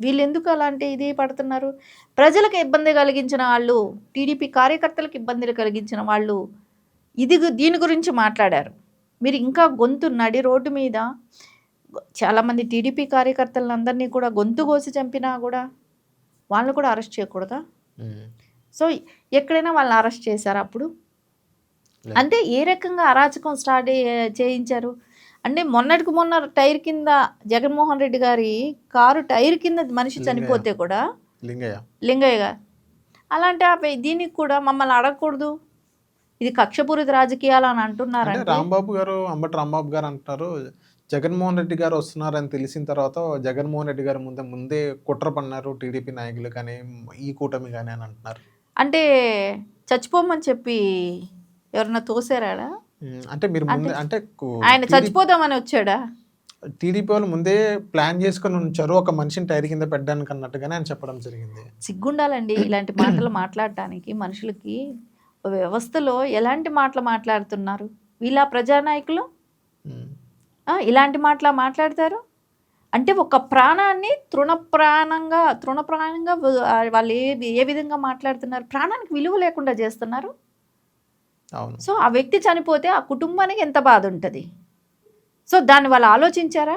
వీళ్ళు ఎందుకు అలాంటి ఇది పడుతున్నారు? ప్రజలకు ఇబ్బంది కలిగించిన వాళ్ళు, టీడీపీ కార్యకర్తలకు ఇబ్బందులు కలిగించిన వాళ్ళు దీని గురించి మాట్లాడారు. మీరు ఇంకా గొంతు నడి రోడ్డు మీద చాలామంది టీడీపీ కార్యకర్తలందరినీ కూడా గొంతు కోసి చంపినా కూడా వాళ్ళని కూడా అరెస్ట్ చేయకూడదా? సో ఎక్కడైనా వాళ్ళని అరెస్ట్ చేశారా అప్పుడు? అంటే ఏ రకంగా అరాచకం స్టార్ట్ చేయించారు అంటే మొన్నటికి మొన్న టైర్ కింద జగన్మోహన్ రెడ్డి గారి కారు టైర్ కింద మనిషి చనిపోతే కూడా లింగయ్య గారు అలాంటి దీనికి కూడా మమ్మల్ని అడగకూడదు, ఇది కక్షపూరిత రాజకీయాలు అని అంటున్నారంటే రాంబాబు గారు అంబటి రాంబాబు గారు అంటున్నారు జగన్మోహన్ రెడ్డి గారు వస్తున్నారని తెలిసిన తర్వాత జగన్మోహన్ రెడ్డి గారు ముందే కుట్ర పన్నారు టీడీపీ నాయకులు కానీ ఈ కూటమి కానీ అని అంటున్నారు. అంటే చచ్చిపోమని చెప్పి ఎవరన్నా తోసారా? అంటే మీరు ముందే అంటే ఆయన చచ్చిపోదామని వచ్చాడా? టీడీపీ వాళ్ళు ముందే ప్లాన్ చేసుకుని ఉంచారు ఒక మనిషిని టైర్ కింద పెట్టడానికి అన్నట్టుగానే ఆయన చెప్పడం జరిగింది. సిగ్గుండాలండి ఇలాంటి మాటలు మాట్లాడటానికి. మనుషులకి వ్యవస్థలో ఎలాంటి మాటలు మాట్లాడుతున్నారు వీళ్ళ ప్రజానాయకులు? ఇలాంటి మాటలు మాట్లాడతారు అంటే ఒక ప్రాణాన్ని తృణప్రాణంగా వాళ్ళు ఏ విధంగా మాట్లాడుతున్నారు? ప్రాణానికి విలువ లేకుండా చేస్తున్నారు. సో ఆ వ్యక్తి చనిపోతే ఆ కుటుంబానికి ఎంత బాధ ఉంటుంది? సో దాన్ని వాళ్ళు ఆలోచించారా?